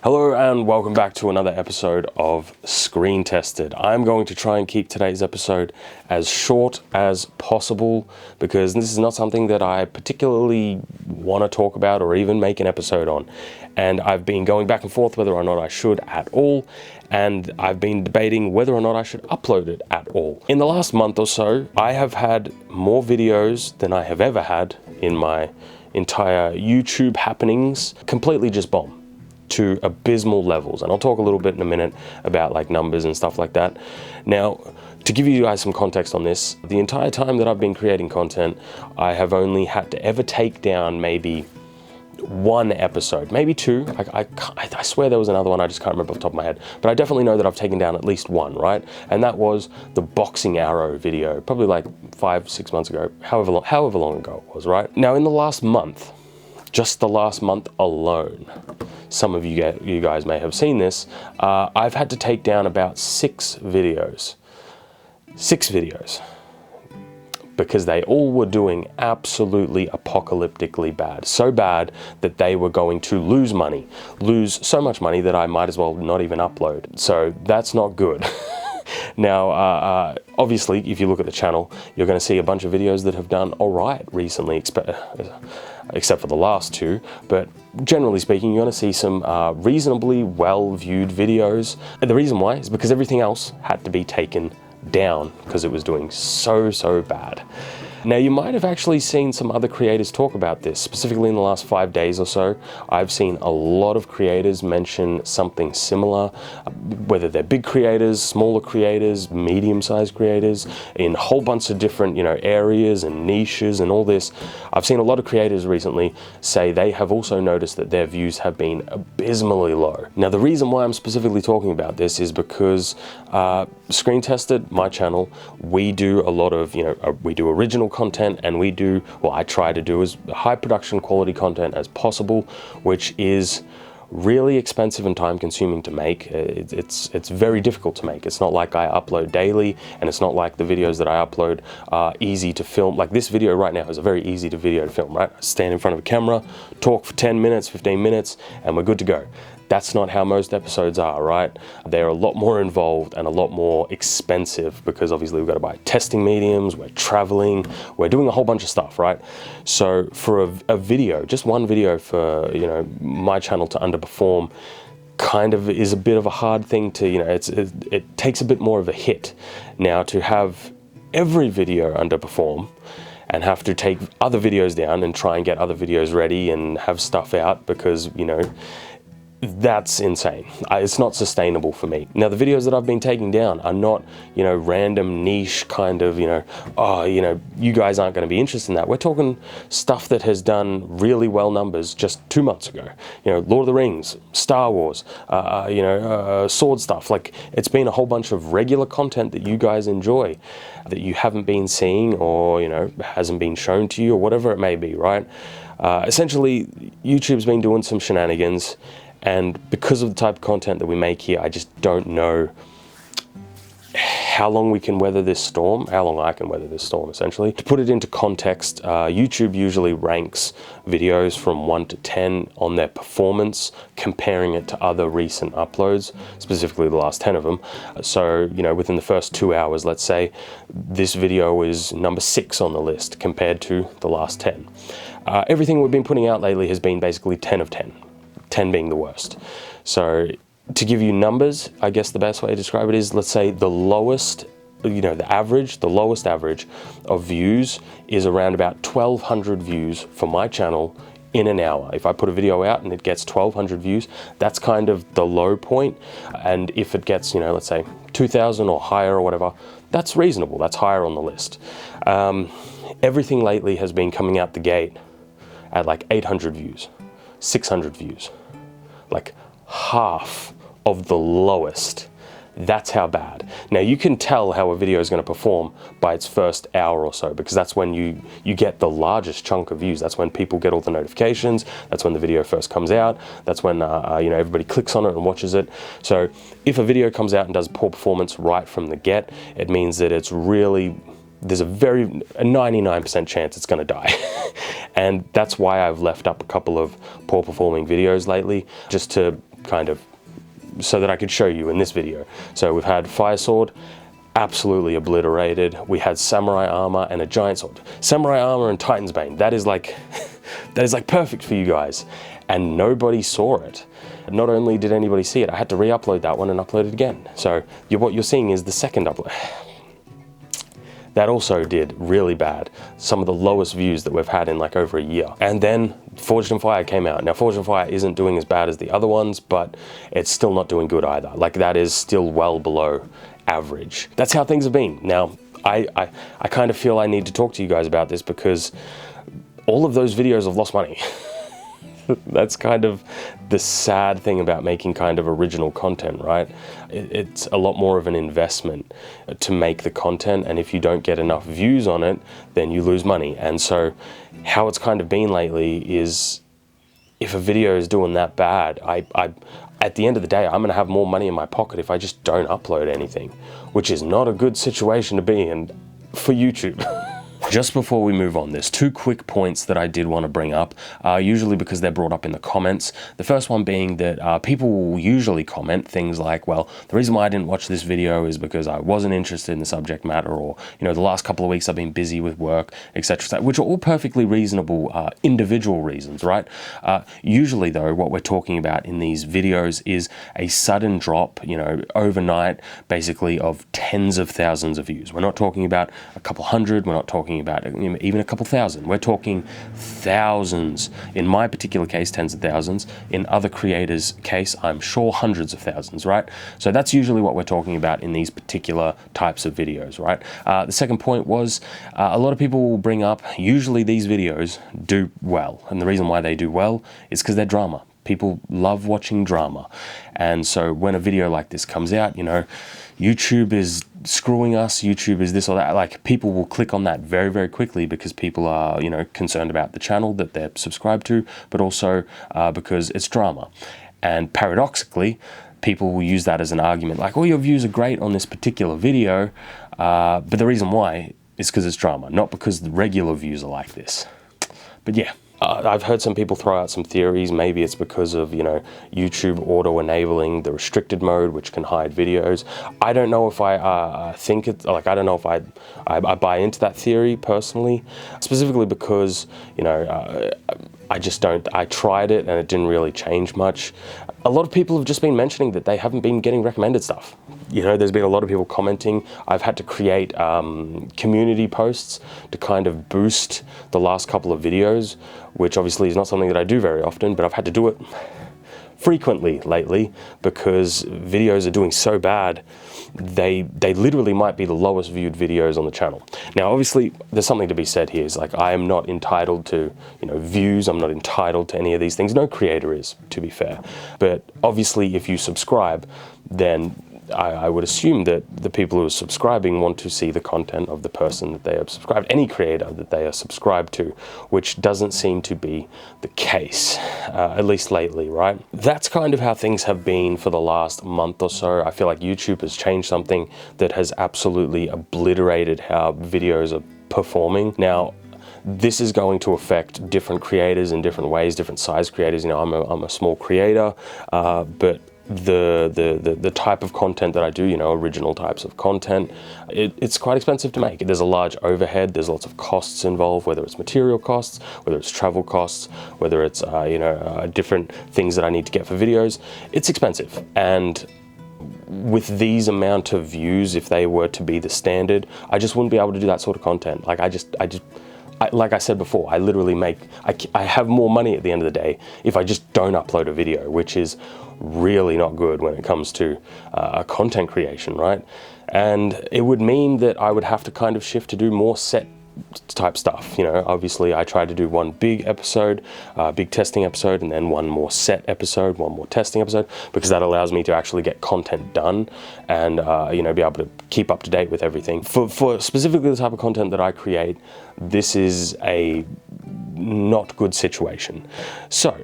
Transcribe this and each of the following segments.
Hello and welcome back to another episode of Screen Tested. I'm going to try and keep today's episode as short as possible because this is not something that I particularly want to talk about or even make an episode on. And I've been going back and forth whether or not I should at all, and I've been debating whether or not I should upload it at all. In the last month or so, I have had more videos than I have ever had in my entire YouTube happenings completely just bomb to abysmal levels, and I'll talk a little bit in a minute about like numbers and stuff like that. Now, to give you guys some context on this, the entire time that I've been creating content, I have only had to ever take down maybe one episode, maybe two. I swear there was another one, I just can't remember off the top of my head, but I definitely know that I've taken down at least one, right? And that was the boxing arrow video, probably like 5-6 months ago, however long ago it was, right? Now in the last month, just the last month alone, some of you guys may have seen this, I've had to take down about 6 videos. 6 videos. Because they all were doing absolutely apocalyptically bad. So bad that they were going to lose money. Lose so much money that I might as well not even upload. So that's not good. Now, obviously, if you look at the channel, you're going to see a bunch of videos that have done all right recently, except for the last 2. But generally speaking, you're going to see some reasonably well-viewed videos. And the reason why is because everything else had to be taken down because it was doing so bad. Now, you might have actually seen some other creators talk about this, specifically in the last 5 days or so. I've seen a lot of creators mention something similar, whether they're big creators, smaller creators, medium-sized creators, in a whole bunch of different, areas and niches and all this. I've seen a lot of creators recently say they have also noticed that their views have been abysmally low. Now, the reason why I'm specifically talking about this is because Screen Tested, my channel, we do a lot of, we do original content, and we do, well, I try to do as high production quality content as possible, which is really expensive and time consuming to make. It's very difficult to make. It's not like I upload daily, and it's not like the videos that I upload are easy to film. Like this video right now is a very easy video to film, right? I stand in front of a camera, talk for 10 minutes, 15 minutes, and we're good to go. That's not how most episodes are, right? They're a lot more involved and a lot more expensive because obviously we've got to buy testing mediums, we're traveling, we're doing a whole bunch of stuff, right? So for a video, just one video for, my channel to underperform kind of is a bit of a hard thing to, it takes a bit more of a hit. Now, to have every video underperform and have to take other videos down and try and get other videos ready and have stuff out because, that's insane. It's not sustainable for me. Now, the videos that I've been taking down are not, random niche kind of, you guys aren't going to be interested in that. We're talking stuff that has done really well numbers just 2 months ago. Lord of the Rings, Star Wars, sword stuff. Like, it's been a whole bunch of regular content that you guys enjoy that you haven't been seeing or, hasn't been shown to you or whatever it may be, right? Essentially, YouTube's been doing some shenanigans. And because of the type of content that we make here, I just don't know how long we can weather this storm, how long I can weather this storm, essentially. To put it into context, YouTube usually ranks videos from 1 to 10 on their performance, comparing it to other recent uploads, specifically the last 10 of them. So, within the first 2 hours, let's say, this video is number 6 on the list compared to the last 10. Everything we've been putting out lately has been basically 10 of 10. 10 being the worst. So to give you numbers, I guess the best way to describe it is, let's say the lowest, the lowest average of views is around about 1,200 views for my channel in an hour. If I put a video out and it gets 1,200 views, that's kind of the low point. And if it gets, let's say 2,000 or higher or whatever, that's reasonable. That's higher on the list. Everything lately has been coming out the gate at like 800 views, 600 views. Like half of the lowest. That's how bad. Now, you can tell how a video is going to perform by its first hour or so, because that's when you get the largest chunk of views. That's when people get all the notifications. That's when the video first comes out. That's when everybody clicks on it and watches it. So if a video comes out and does poor performance right from the get, it means that it's really, there's a 99% chance it's going to die. And that's why I've left up a couple of poor performing videos lately, just to kind of, so that I could show you in this video. So we've had Fire Sword, absolutely obliterated. We had Samurai Armor and a Giant Sword. Samurai Armor and Titan's Bane, that is like, that is like perfect for you guys. And nobody saw it. Not only did anybody see it, I had to re-upload that one and upload it again. So what you're seeing is the second upload. That also did really bad. Some of the lowest views that we've had in like over a year. And then Forged in Fire came out. Now Forged in Fire isn't doing as bad as the other ones, but it's still not doing good either. Like that is still well below average. That's how things have been. Now, I kind of feel I need to talk to you guys about this because all of those videos have lost money. That's kind of the sad thing about making kind of original content, right? It's a lot more of an investment to make the content, and if you don't get enough views on it, then you lose money. And so how it's kind of been lately is, if a video is doing that bad, at the end of the day, I'm gonna have more money in my pocket if I just don't upload anything, which is not a good situation to be in for YouTube. Just before we move on, there's two quick points that I did want to bring up, usually because they're brought up in the comments. The first one being that people will usually comment things like, well, the reason why I didn't watch this video is because I wasn't interested in the subject matter, or, you know, the last couple of weeks I've been busy with work, etc., which are all perfectly reasonable individual reasons, right? Usually, though, what we're talking about in these videos is a sudden drop, you know, overnight, basically, of tens of thousands of views. We're not talking about a couple hundred, we're not talking about even a couple thousand. We're talking thousands. In my particular case, tens of thousands. In other creators' case, I'm sure hundreds of thousands, right? So that's usually what we're talking about in these particular types of videos, right? The second point was, a lot of people will bring up, usually these videos do well. And the reason why they do well is because they're drama. People love watching drama. And so when a video like this comes out, you know, YouTube is screwing us, YouTube is this or that, like people will click on that very, very quickly because people are, you know, concerned about the channel that they're subscribed to, but also because it's drama. And paradoxically, people will use that as an argument, like, oh, your views are great on this particular video, but the reason why is because it's drama, not because the regular views are like this. But yeah. I've heard some people throw out some theories. Maybe it's because of, you know, YouTube auto-enabling the restricted mode, which can hide videos. I don't know if I think it's, like, I don't know if I buy into that theory personally, specifically because, you know, I just don't, I tried it and it didn't really change much. A lot of people have just been mentioning that they haven't been getting recommended stuff. You know, there's been a lot of people commenting. I've had to create community posts to kind of boost the last couple of videos, which obviously is not something that I do very often, but I've had to do it frequently lately because videos are doing so bad. They literally might be the lowest viewed videos on the channel. Now, obviously, there's something to be said here. Is like, I am not entitled to, you know, views. I'm not entitled to any of these things. No creator is, to be fair. But obviously, if you subscribe, then I would assume that the people who are subscribing want to see the content of the person that they have subscribed, any creator that they are subscribed to, which doesn't seem to be the case, at least lately, right? That's kind of how things have been for the last month or so. I feel like YouTube has changed something that has absolutely obliterated how videos are performing. Now, this is going to affect different creators in different ways, different size creators. You know, I'm a small creator, but the type of content that I do, you know, original types of content, it's quite expensive to make. There's a large overhead, there's lots of costs involved, whether it's material costs, whether it's travel costs, whether it's, you know, different things that I need to get for videos. It's expensive. And with these amount of views, if they were to be the standard, I just wouldn't be able to do that sort of content. Like, like I said before, I literally I have more money at the end of the day if I just don't upload a video, which is really not good when it comes to content creation, right? And it would mean that I would have to kind of shift to do more set type stuff. You know, obviously I try to do one big episode, big testing episode, and then one more set episode, one more testing episode, because that allows me to actually get content done and, you know, be able to keep up to date with everything. For specifically the type of content that I create, this is a not good situation. So,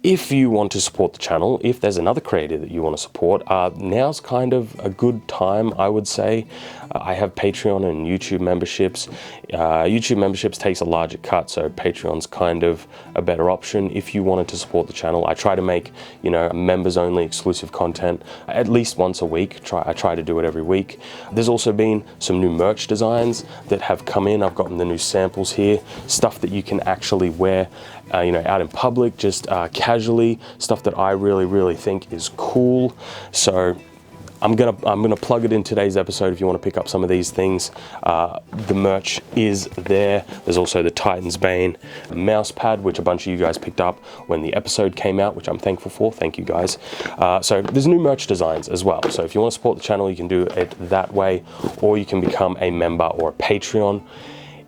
if you want to support the channel, if there's another creator that you want to support, now's kind of a good time, I would say. I have Patreon and YouTube memberships. YouTube memberships takes a larger cut, so Patreon's kind of a better option if you wanted to support the channel. I try to make, you know, members-only exclusive content at least once a week. I try to do it every week. There's also been some new merch designs that have come in. I've gotten the new samples here, stuff that you can actually wear, you know, out in public, just casually, stuff that I really think is cool. So I'm gonna plug it in today's episode if you want to pick up some of these things. The merch is there. There's also the Titan's Bane mouse pad, which a bunch of you guys picked up when the episode came out, which I'm thankful for. Thank you guys. So there's new merch designs as well. So if you want to support the channel, you can do it that way, or you can become a member or a Patreon.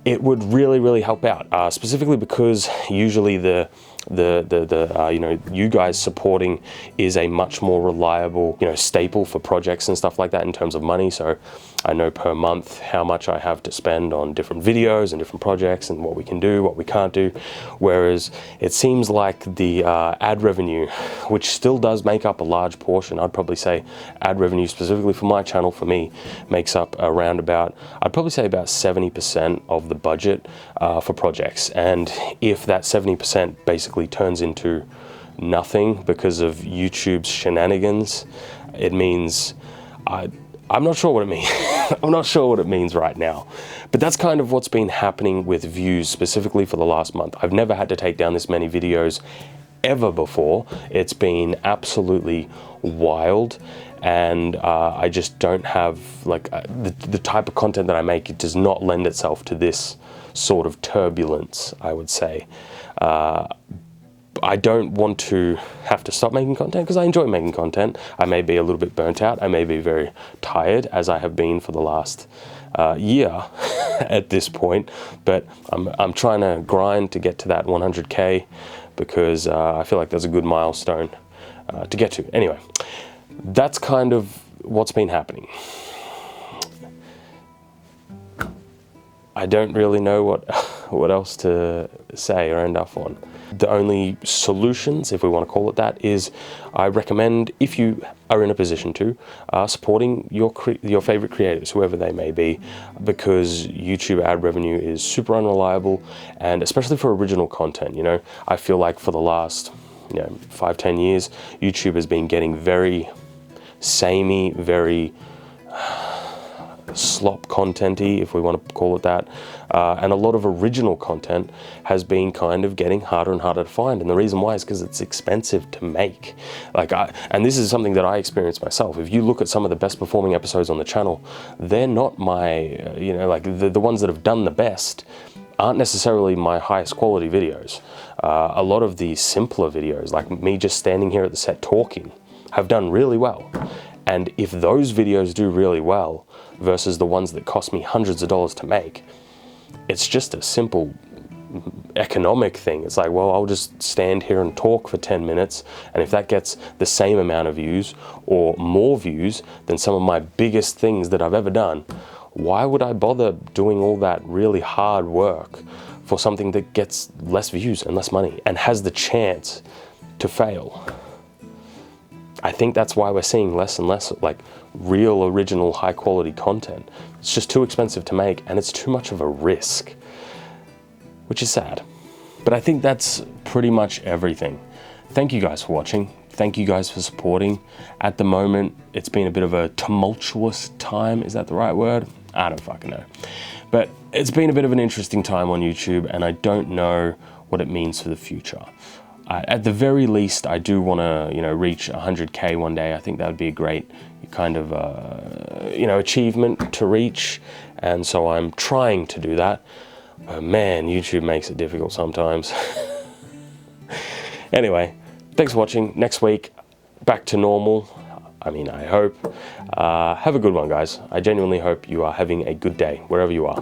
It would really help out, specifically because usually you know, you guys supporting is a much more reliable, you know, staple for projects and stuff like that in terms of money. So I know per month how much I have to spend on different videos and different projects and what we can do, what we can't do. Whereas it seems like the ad revenue, which still does make up a large portion, I'd probably say ad revenue specifically for my channel, for me, makes up around about, I'd probably say about 70% of the budget for projects. And if that 70% basically turns into nothing because of YouTube's shenanigans, it means I'm not sure what it means. I'm not sure what it means right now. But that's kind of what's been happening with views specifically for the last month. I've never had to take down this many videos ever before. It's been absolutely wild, and I just don't have, like, the type of content that I make, it does not lend itself to this sort of turbulence, I would say. I don't want to have to stop making content because I enjoy making content. I may be a little bit burnt out. I may be very tired, as I have been for the last year at this point. But I'm trying to grind to get to that 100K because I feel like that's a good milestone to get to. Anyway, that's kind of what's been happening. I don't really know what else to say or end up on. The only solutions, if we want to call it that, is I recommend, if you are in a position to, supporting your favorite creators, whoever they may be, because YouTube ad revenue is super unreliable, and especially for original content. You know, I feel like for the last 5-10 years, YouTube has been getting very samey, very slop content-y, if we want to call it that, and a lot of original content has been kind of getting harder and harder to find. And the reason why is because it's expensive to make. And this is something that I experienced myself. If you look at some of the best performing episodes on the channel, they're not my, like the ones that have done the best aren't necessarily my highest quality videos. A lot of the simpler videos, like me just standing here at the set talking, have done really well. And if those videos do really well versus the ones that cost me hundreds of dollars to make, it's just a simple economic thing. It's like, well, I'll just stand here and talk for 10 minutes, and if that gets the same amount of views or more views than some of my biggest things that I've ever done, why would I bother doing all that really hard work for something that gets less views and less money and has the chance to fail? I think that's why we're seeing less and less like real, original, high quality content. It's just too expensive to make, and it's too much of a risk, which is sad. But I think that's pretty much everything. Thank you guys for watching. Thank you guys for supporting. At the moment, it's been a bit of a tumultuous time. Is that the right word? I don't fucking know. But it's been a bit of an interesting time on YouTube, and I don't know what it means for the future. At the very least, I do want to, reach 100K one day. I think that would be a great kind of, achievement to reach. And so I'm trying to do that. But man, YouTube makes it difficult sometimes. Anyway, thanks for watching. Next week, back to normal. I mean, I hope. Have a good one, guys. I genuinely hope you are having a good day, wherever you are.